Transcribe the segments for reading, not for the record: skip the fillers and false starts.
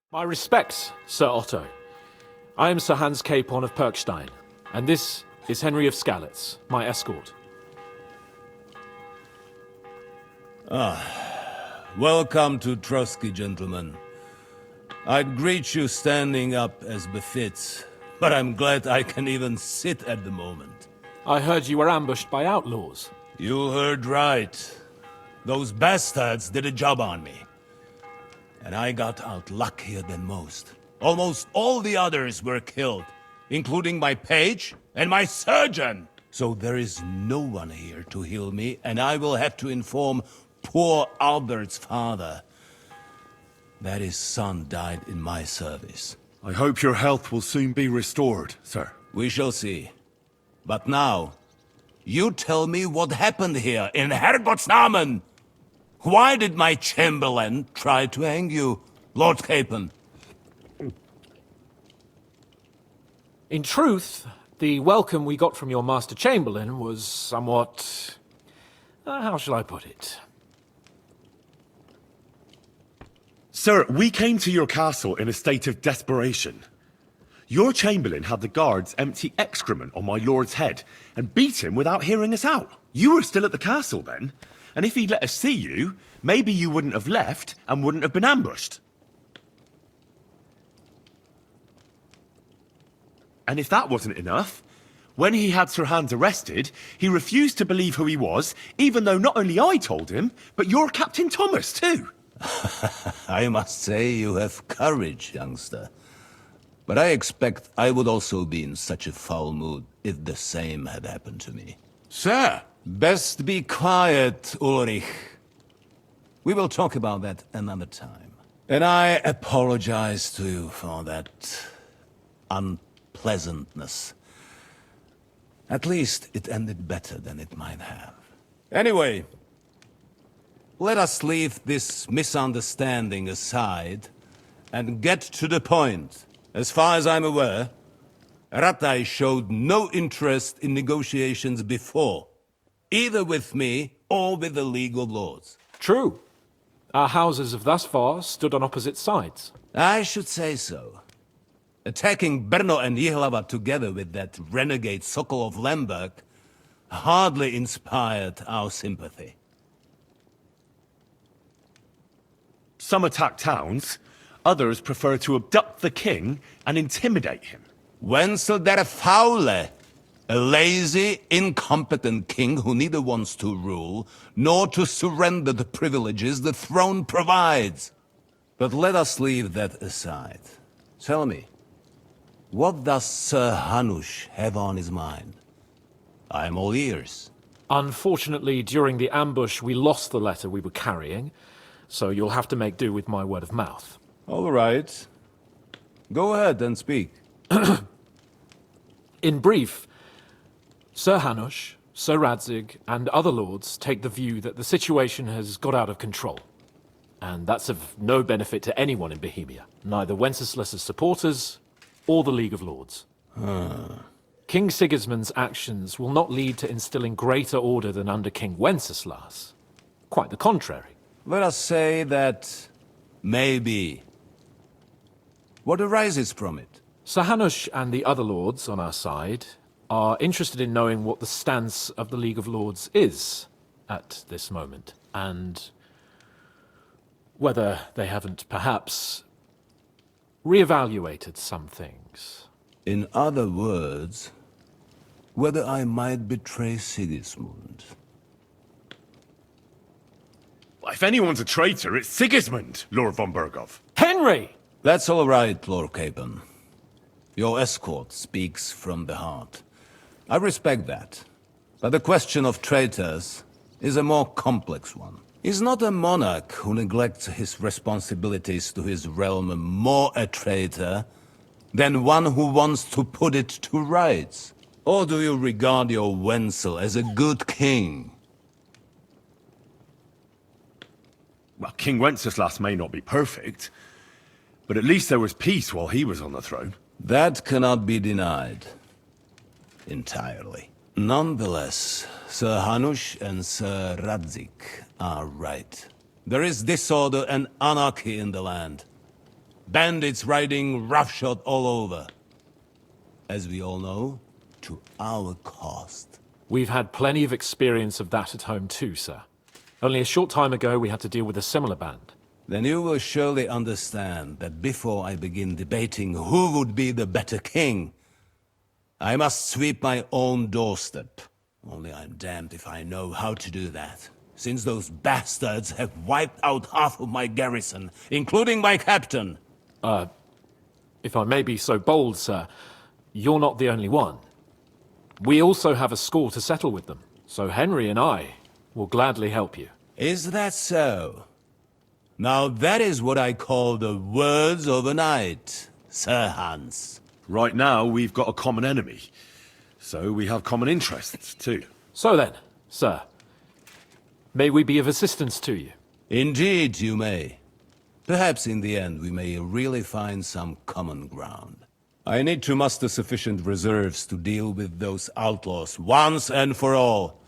My respects, Sir Otto. I am Sir Hans Capon of Perkstein, and this is Henry of Skalitz, my escort. Welcome to Trotsky, gentlemen. I'd greet you standing up as befits, but I'm glad I can even sit at the moment. I heard you were ambushed by outlaws. You heard right. Those bastards did a job on me. And I got out luckier than most. Almost all the others were killed, including my page and my surgeon. So there is no one here to heal me, and I will have to inform poor Albert's father that his son died in my service. I hope your health will soon be restored, sir. We shall see. But now, you tell me what happened here in Herrgottsnamen. Why did my chamberlain try to hang you, Lord Capon? In truth, the welcome we got from your Master Chamberlain was somewhat... how shall I put it? Sir, we came to your castle in a state of desperation. Your Chamberlain had the guards empty excrement on my lord's head and beat him without hearing us out. You were still at the castle then, and if he'd let us see you, maybe you wouldn't have left and wouldn't have been ambushed. And if that wasn't enough, when he had Sir Hans arrested, he refused to believe who he was, even though not only I told him, but your Captain Thomas too. I must say you have courage, youngster. But I expect I would also be in such a foul mood if the same had happened to me. Sir! Best be quiet, Ulrich. We will talk about that another time. And I apologize to you for that unpleasantness. At least it ended better than it might have. Anyway, let us leave this misunderstanding aside and get to the point. As far as I'm aware, Ratai showed no interest in negotiations before, either with me or with the League of Lords. True. Our houses have thus far stood on opposite sides. I should say so. Attacking Brno and Jihlava together with that renegade Sokol of Lemberg hardly inspired our sympathy. Some attack towns, others prefer to abduct the king and intimidate him. Wenzel der Faule, a lazy, incompetent king who neither wants to rule nor to surrender the privileges the throne provides. But let us leave that aside. Tell me, what does Sir Hanush have on his mind? I am all ears. Unfortunately, during the ambush, we lost the letter we were carrying, so you'll have to make do with my word of mouth. All right. Go ahead and speak. In brief, Sir Hanush, Sir Radzig, and other lords take the view that the situation has got out of control. And that's of no benefit to anyone in Bohemia, neither Wenceslas's supporters or the League of Lords. King Sigismund's actions will not lead to instilling greater order than under King Wenceslas. Quite the contrary. Let us say that maybe. What arises from it? Sir Hanush and the other lords on our side are interested in knowing what the stance of the League of Lords is at this moment, and whether they haven't perhaps reevaluated some things. In other words, whether I might betray Sigismund. If anyone's a traitor, it's Sigismund, Lord von Bergow. Henry! That's all right, Lord Capon. Your escort speaks from the heart. I respect that. But the question of traitors is a more complex one. Is not a monarch who neglects his responsibilities to his realm more a traitor than one who wants to put it to rights? Or do you regard your Wenzel as a good king? Well, King Wenceslas may not be perfect, but at least there was peace while he was on the throne. That cannot be denied. Entirely. Nonetheless, Sir Hanush and Sir Radzig are right. There is disorder and anarchy in the land. bandits riding roughshod all over. As we all know, to our cost. We've had plenty of experience of that at home too, sir. Only a short time ago we had to deal with a similar band. Then you will surely understand that before I begin debating who would be the better king, I must sweep my own doorstep. Only I'm damned if I know how to do that, since those bastards have wiped out half of my garrison, including my captain. If I may be so bold, sir, you're not the only one. We also have a score to settle with them, so Henry and I will gladly help you. Is that so? Now that is what I call the words of a knight, Sir Hans. Right now, we've got a common enemy. So we have common interests, too. So then, sir, may we be of assistance to you? Indeed you may. Perhaps in the end we may really find some common ground. I need to muster sufficient reserves to deal with those outlaws once and for all.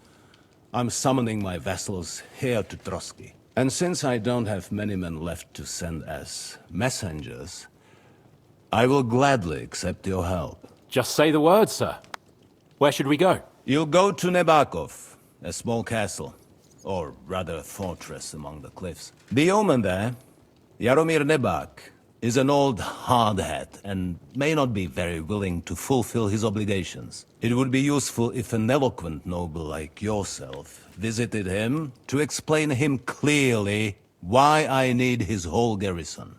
I'm summoning my vassals here to Trotsky. And since I don't have many men left to send as messengers, I will gladly accept your help. Just say the word, sir. Where should we go? You'll go to Nebakov, a small castle, or rather a fortress among the cliffs. The yeoman there, Jaromir Nebak, is an old hardhat and may not be very willing to fulfill his obligations. It would be useful if an eloquent noble like yourself visited him to explain him clearly why I need his whole garrison.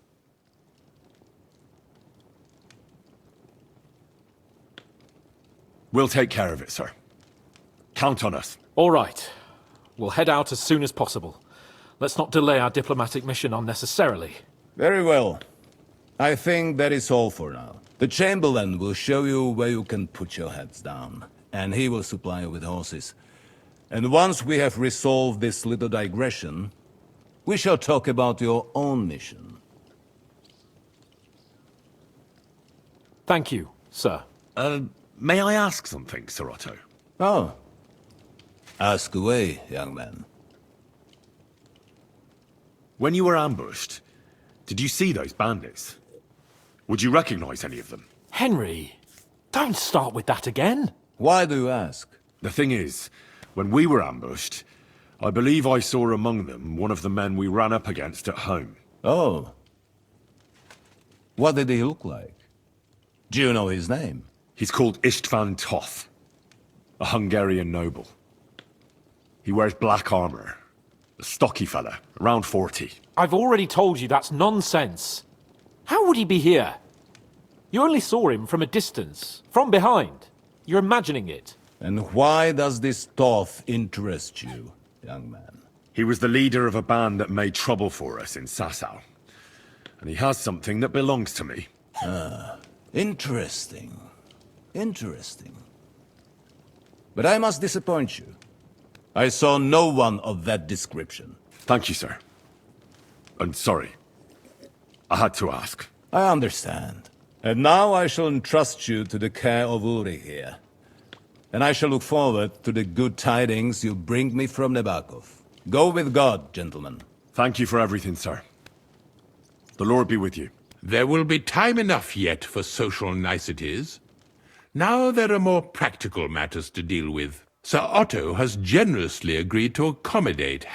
We'll take care of it, sir. Count on us. All right. We'll head out as soon as possible. Let's not delay our diplomatic mission unnecessarily. Very well. I think that is all for now. The Chamberlain will show you where you can put your heads down, and he will supply you with horses. And once we have resolved this little digression, we shall talk about your own mission. Thank you, sir. May I ask something, Sir Otto? Oh. Ask away, young man. When you were ambushed, did you see those bandits? Would you recognize any of them? Henry, don't start with that again. Why do you ask? The thing is, when we were ambushed, I believe I saw among them one of the men we ran up against at home. Oh. What did he look like? Do you know his name? He's called Istvan Toth, a Hungarian noble. He wears black armor. A stocky fella, around 40. I've already told you that's nonsense. How would he be here? You only saw him from a distance, from behind. You're imagining it. And why does this Toth interest you, young man? He was the leader of a band that made trouble for us in Sasau. And he has something that belongs to me. Interesting. Interesting. But I must disappoint you. I saw no one of that description. Thank you, sir. And sorry. I had to ask. I understand. And now I shall entrust you to the care of Uri here. And I shall look forward to the good tidings you bring me from Nebakov. Go with God, gentlemen. Thank you for everything, sir. The Lord be with you. There will be time enough yet for social niceties. Now there are more practical matters to deal with. Sir Otto has generously agreed to accommodate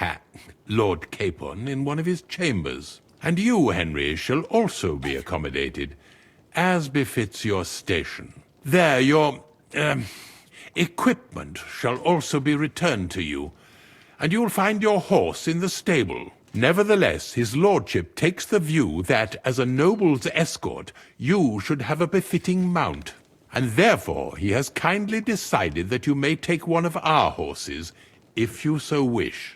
Lord Capon in one of his chambers. And you, Henry, shall also be accommodated, as befits your station. There, your, equipment shall also be returned to you, and you'll find your horse in the stable. Nevertheless, his lordship takes the view that, as a noble's escort, you should have a befitting mount. And therefore he has kindly decided that you may take one of our horses, if you so wish.